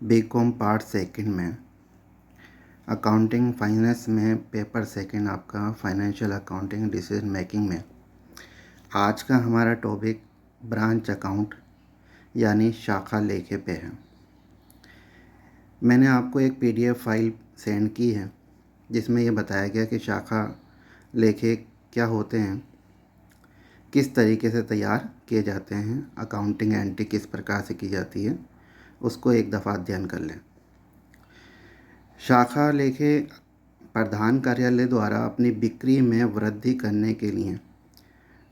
BCom part second में accounting finance में paper second आपका फाइनेंशियल अकाउंटिंग डिसीजन मेकिंग में आज का हमारा टॉपिक ब्रांच अकाउंट यानी शाखा लेखे पे है। मैंने आपको एक पीडीएफ फाइल सेंड की है जिसमें ये बताया गया कि शाखा लेखे क्या होते हैं, किस तरीके से तैयार किए जाते हैं, अकाउंटिंग एंट्री किस प्रकार से की जाती है, उसको एक दफ़ा अध्ययन कर लें। शाखा लेखे प्रधान कार्यालय द्वारा अपनी बिक्री में वृद्धि करने के लिए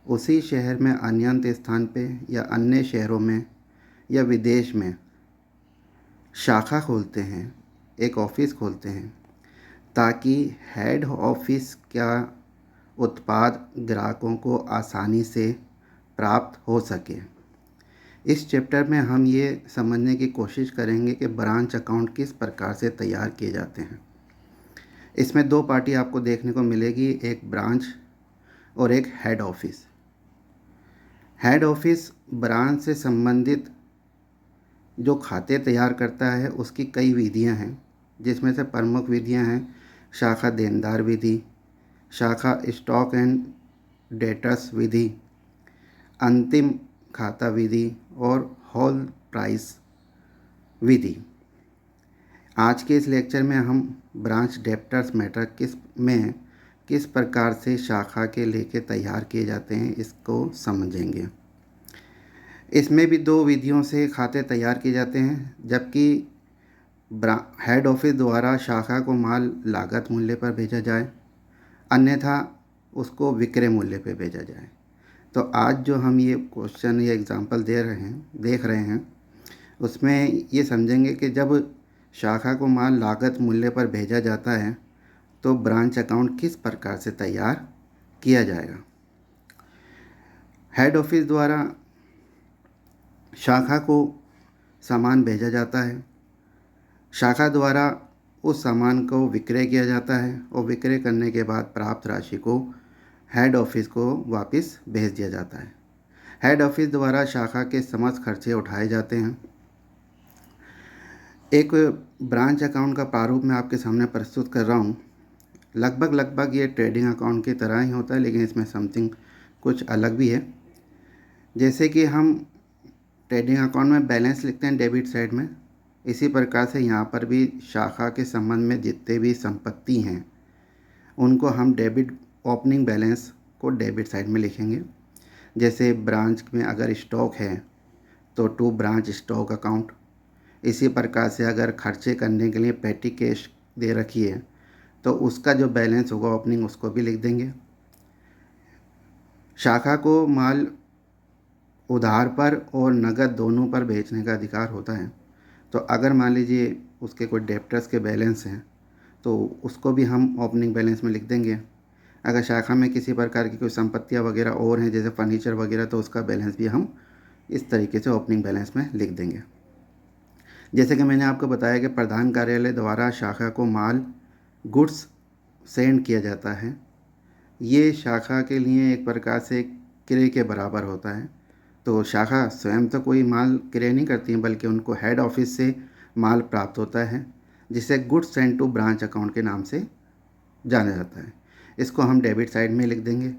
उसी शहर में अन्य स्थान पे या अन्य शहरों में या विदेश में शाखा खोलते हैं, एक ऑफिस खोलते हैं ताकि हेड ऑफिस का उत्पाद ग्राहकों को आसानी से प्राप्त हो सके। इस चैप्टर में हम ये समझने की कोशिश करेंगे कि ब्रांच अकाउंट किस प्रकार से तैयार किए जाते हैं। इसमें दो पार्टी आपको देखने को मिलेगी, एक ब्रांच और एक head office. Head office branch से संबंधित जो खाते तैयार करता है उसकी कई विधियां हैं, जिसमें से प्रमुख विधियां हैं शाखा देनदार विधि, शाखा स्टॉक एंड डेटर्स विधि, अंतिम खाता विधि और होल प्राइस विधि। आज के इस लेक्चर में हम ब्रांच डेप्टर्स मैटर किस प्रकार से शाखा के लेखे तैयार किए जाते हैं इसको समझेंगे। इसमें भी दो विधियों से खाते तैयार किए जाते हैं, जबकि हेड ऑफिस द्वारा शाखा को माल लागत मूल्य पर भेजा जाए, अन्यथा उसको विक्रय मूल्य पर भेजा जाए। तो आज जो हम ये क्वेश्चन या एग्जांपल देख रहे हैं उसमें ये समझेंगे कि जब शाखा को माल लागत मूल्य पर भेजा जाता है तो ब्रांच अकाउंट किस प्रकार से तैयार किया जाएगा। हेड ऑफिस द्वारा शाखा को सामान भेजा जाता है, शाखा द्वारा उस सामान को विक्रय किया जाता है और विक्रय करने के बाद प्राप्त राशि को हेड ऑफिस को वापस भेज दिया जाता है। हेड ऑफिस द्वारा शाखा के समस्त खर्चे उठाए जाते हैं। एक ब्रांच अकाउंट का प्रारूप मैं आपके सामने प्रस्तुत कर रहा हूँ। लगभग ये ट्रेडिंग अकाउंट की तरह ही होता है, लेकिन इसमें समथिंग कुछ अलग भी है। जैसे कि हम ट्रेडिंग अकाउंट में बैलेंस लिखते हैं डेबिट साइड में, इसी प्रकार से यहाँ पर भी शाखा के संबंध में जितने भी संपत्ति हैं उनको हम डेबिट ओपनिंग बैलेंस को डेबिट साइड में लिखेंगे। जैसे ब्रांच में अगर स्टॉक है तो टू ब्रांच स्टॉक अकाउंट, इसी प्रकार से अगर खर्चे करने के लिए पेटी कैश दे रखी है तो उसका जो बैलेंस होगा ओपनिंग उसको भी लिख देंगे। शाखा को माल उधार पर और नगद दोनों पर बेचने का अधिकार होता है, तो अगर मान लीजिए उसके कोई डेप्टर्स के बैलेंस हैं तो उसको भी हम ओपनिंग बैलेंस में लिख देंगे। अगर शाखा में किसी प्रकार की कोई संपत्तियां वगैरह और हैं जैसे फर्नीचर वगैरह, तो उसका बैलेंस भी हम इस तरीके से ओपनिंग बैलेंस में लिख देंगे। जैसे कि मैंने आपको बताया कि प्रधान कार्यालय द्वारा शाखा को माल गुड्स सेंड किया जाता है, ये शाखा के लिए एक प्रकार से क्रय के बराबर होता है। तो शाखा स्वयं तो कोई माल क्रय नहीं करती है, बल्कि उनको हेड ऑफिस से माल प्राप्त होता है जिसे goods send to branch account के नाम से जाना जाता है। इसको हम डेबिट साइड में लिख देंगे।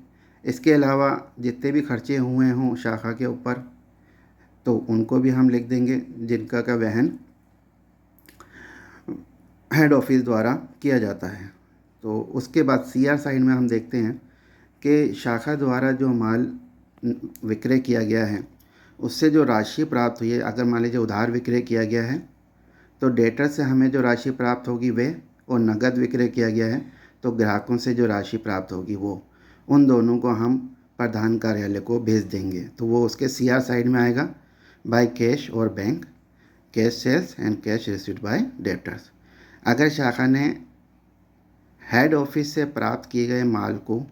इसके अलावा जितने भी खर्चे हुए हों शाखा के ऊपर तो उनको भी हम लिख देंगे, जिनका का वहन हेड ऑफिस द्वारा किया जाता है। तो उसके बाद सीआर साइड में हम देखते हैं कि शाखा द्वारा जो माल विक्रय किया गया है उससे जो राशि प्राप्त हुई है, अगर मान लीजिए उधार विक्रय किया गया है तो डेटर से हमें जो राशि प्राप्त होगी वे, और नगद विक्रय किया गया है तो ग्राहकों से जो राशि प्राप्त होगी वो, उन दोनों को हम प्रधान कार्यालय को भेज देंगे। तो वो उसके सीआर साइड में आएगा, बाय कैश और bank, cash sales and cash received by debtors. अगर शाखा ने हेड ऑफिस से प्राप्त किए गए माल को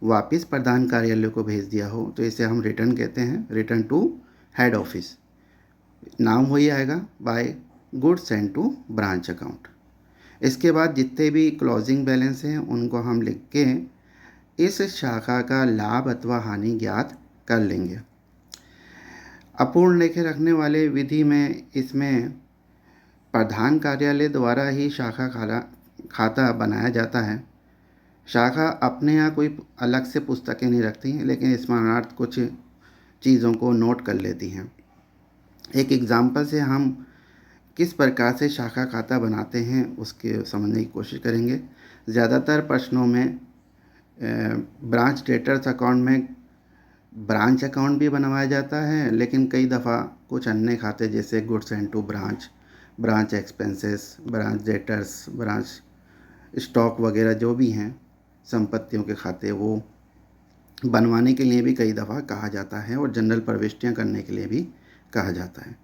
वापस प्रधान कार्यालय को भेज दिया हो तो इसे हम रिटर्न कहते हैं, रिटर्न टू हेड ऑफिस। नाम वही आएगा, by goods send to branch account. इसके बाद जितने भी क्लोजिंग बैलेंस हैं उनको हम लिख के इस शाखा का लाभ अथवा हानि ज्ञात कर लेंगे। अपूर्ण लेखे रखने वाले विधि में इसमें प्रधान कार्यालय द्वारा ही शाखा खाता बनाया जाता है। शाखा अपने यहाँ कोई अलग से पुस्तकें नहीं रखती हैं, लेकिन स्मरणार्थ कुछ चीज़ों को नोट कर लेती हैं। एक एग्ज़ाम्पल से हम किस प्रकार से शाखा खाता बनाते हैं उसके समझने की कोशिश करेंगे। ज़्यादातर प्रश्नों में ब्रांच डेटर्स अकाउंट में ब्रांच अकाउंट भी बनवाया जाता है, लेकिन कई दफ़ा कुछ अन्य खाते जैसे goods and to branch, branch expenses, branch debtors, branch stock वगैरह जो भी हैं संपत्तियों के खाते, वो बनवाने के लिए भी कई दफ़ा कहा जाता है और जनरल प्रविष्टियाँ करने के लिए भी कहा जाता है।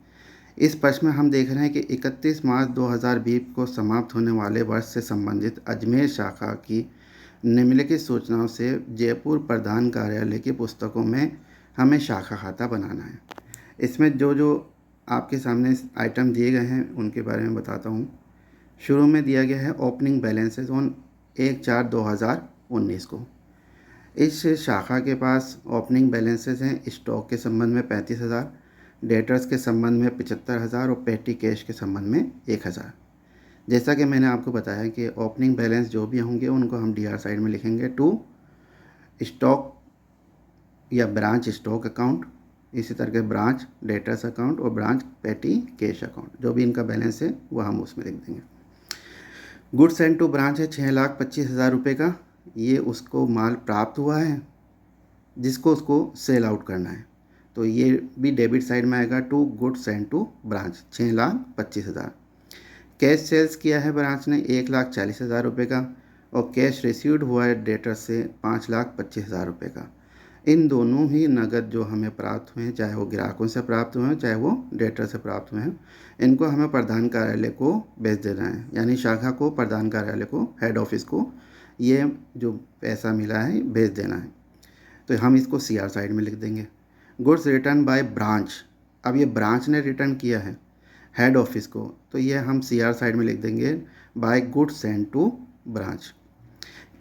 इस प्रश्न में हम देख रहे हैं कि 31 मार्च 2020 को समाप्त होने वाले वर्ष से संबंधित अजमेर शाखा की निम्नलिखित सूचनाओं से जयपुर प्रधान कार्यालय की पुस्तकों में हमें शाखा खाता बनाना है। इसमें जो जो आपके सामने आइटम दिए गए हैं उनके बारे में बताता हूँ। शुरू में दिया गया है ओपनिंग बैलेंसेस ऑन 1/4/2019 को। इस शाखा के पास ओपनिंग बैलेंसेस हैं स्टॉक के संबंध में 35,000, डेटर्स के संबंध में 75,000 और पेटी कैश के संबंध में 1,000। जैसा कि मैंने आपको बताया कि ओपनिंग बैलेंस जो भी होंगे उनको हम डी आर साइड में लिखेंगे टू स्टॉक या ब्रांच स्टॉक अकाउंट, इसी तरह के ब्रांच डेटर्स अकाउंट और ब्रांच पेटी कैश अकाउंट, जो भी इनका बैलेंस है वो हम उसमें लिख देंगे। गुड्स एंड टू ब्रांच है 6,25,000 रुपये का, ये उसको माल प्राप्त हुआ है जिसको उसको सेल आउट करना है, तो ये भी डेबिट साइड में आएगा to goods and to branch 6,25,000। Cash sales किया है ब्रांच ने 1,40,000 रुपये का और कैश रिसीव्ड हुआ है डेटर से 5,25,000 रुपये का। इन दोनों ही नगद जो हमें प्राप्त हुए हैं, चाहे वो ग्राहकों से प्राप्त हुए हैं चाहे वो डेटर से प्राप्त हुए हैं, इनको हमें प्रधान कार्यालय को भेज देना है, यानी शाखा को, प्रधान कार्यालय को, हेड ऑफिस को ये जो पैसा मिला है भेज देना है। तो हम इसको सी आर साइड में लिख देंगे। गुड्स रिटर्न बाय ब्रांच, अब ये ब्रांच ने रिटर्न किया है हेड ऑफिस को, तो ये हम सी आर साइड में लिख देंगे by goods send to branch.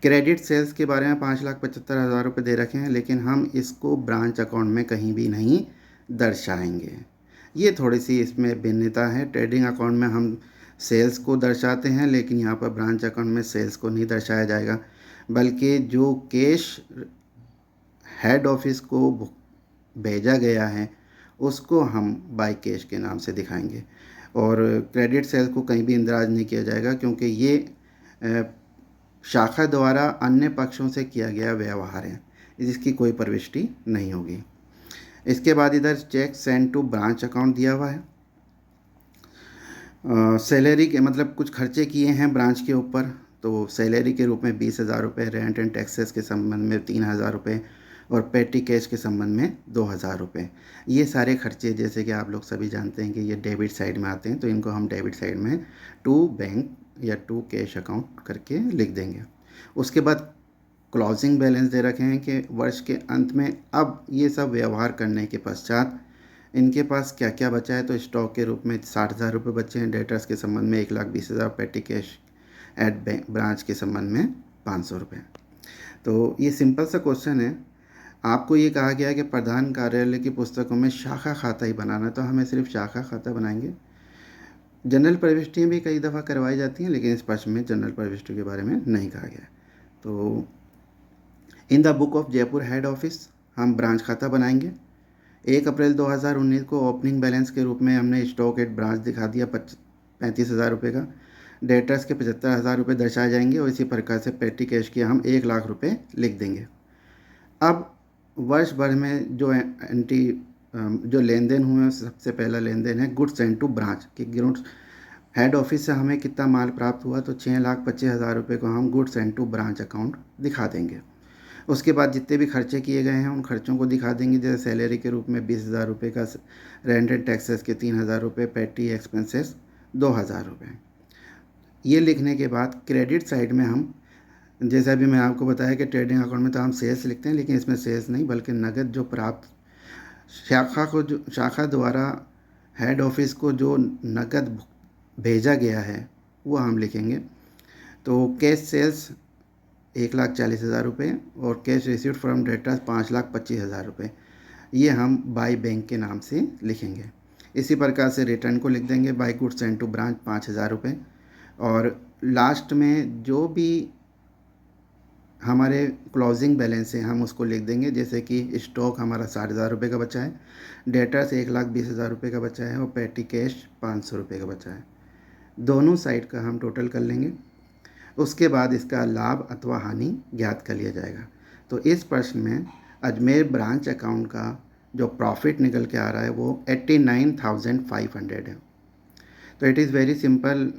Credit sales के बारे में 5,75,000 रुपये दे रखे हैं, लेकिन हम इसको ब्रांच अकाउंट में कहीं भी नहीं दर्शाएंगे। ये थोड़ी सी इसमें भिन्नता है। ट्रेडिंग अकाउंट में हम सेल्स को दर्शाते हैं, लेकिन यहाँ पर ब्रांच अकाउंट में सेल्स को नहीं दर्शाया जाएगा, बल्कि जो कैश हेड ऑफिस को भेजा गया है उसको हम बाय कैश के नाम से दिखाएंगे। और क्रेडिट सेल्स को कहीं भी इंदराज नहीं किया जाएगा, क्योंकि ये शाखा द्वारा अन्य पक्षों से किया गया व्यवहार है, जिसकी कोई प्रविष्टि नहीं होगी। इसके बाद इधर cheque send to branch account दिया हुआ है। सैलरी के मतलब कुछ खर्चे किए हैं ब्रांच के ऊपर, तो सैलरी के रूप में 20,000 रुपये, रेंट एंड टैक्सेस के संबंध में 3,000 रुपये और पेटी कैश के संबंध में 2,000 रुपये। ये सारे खर्चे जैसे कि आप लोग सभी जानते हैं कि ये डेबिट साइड में आते हैं, तो इनको हम डेबिट साइड में टू बैंक या टू कैश अकाउंट करके लिख देंगे। उसके बाद क्लोजिंग बैलेंस दे रखे हैं कि वर्ष के अंत में अब ये सब व्यवहार करने के पश्चात इनके पास क्या क्या बचा है। तो स्टॉक के रूप में 60,000 रुपये बचे हैं, डेटर्स के संबंध में 1,20,000, पेटी कैश एट बैंक ब्रांच के संबंध में 500 रुपये। तो ये सिंपल सा क्वेश्चन है। आपको ये कहा गया है कि प्रधान कार्यालय की पुस्तकों में शाखा खाता ही बनाना है, तो हमें सिर्फ शाखा खाता बनाएंगे। जनरल प्रविष्टियाँ भी कई दफ़ा करवाई जाती हैं, लेकिन इस प्रश्न में जनरल प्रविष्टियों के बारे में नहीं कहा गया है। तो in the book of Jaipur head office हम ब्रांच खाता बनाएंगे। 1 अप्रैल 2019 को ओपनिंग बैलेंस के रूप में हमने स्टॉक एट ब्रांच दिखा दिया 35,000 रुपये का। डेटर्स के 75,000 रुपये दर्शाए जाएंगे और इसी प्रकार से पेटी कैश के हम 1,00,000 रुपये लिख देंगे। अब वर्ष भर में जो लेन देन हुए हैं, सबसे पहला लेन देन है गुड्स एंड टू ब्रांच कि गुड्स हेड ऑफिस से हमें कितना माल प्राप्त हुआ, तो 6,25,000 रुपये को हम goods and to branch account दिखा देंगे। उसके बाद जितने भी खर्चे किए गए हैं उन खर्चों को दिखा देंगे, जैसे सैलरी के रूप में 20,000 रुपये का, रेंट एंड टैक्सेस के 3,000 रुपये, पेटी एक्सपेंसेस 2,000 रुपये। ये लिखने के बाद क्रेडिट साइड में हम, जैसा भी मैं आपको बताया कि ट्रेडिंग अकाउंट में तो हम सेल्स लिखते हैं, लेकिन इसमें सेल्स नहीं बल्कि नगद जो प्राप्त शाखा द्वारा हेड ऑफिस को जो नगद भेजा गया है वो हम लिखेंगे। तो कैश सेल्स 1,40,000 रुपये और कैश रिसीव्ड फ्रॉम डेटर्स 5,25,000 रुपये, ये हम बाय बैंक के नाम से लिखेंगे। इसी प्रकार से रिटर्न को लिख देंगे, by goods send to branch 5,000 रुपये। और लास्ट में जो भी हमारे क्लोजिंग बैलेंस है हम उसको लिख देंगे, जैसे कि स्टॉक हमारा 60,000 रुपये का बचा है, डेटर्स 1,20,000 रुपये का बचा है और पेटी कैश 500 रुपये का बचा है। दोनों साइड का हम टोटल कर लेंगे। उसके बाद इसका लाभ अथवा हानि ज्ञात कर लिया जाएगा। तो इस प्रश्न में अजमेर ब्रांच अकाउंट का जो प्रॉफिट निकल के आ रहा है वो 89,500 है। तो इट इज़ वेरी सिंपल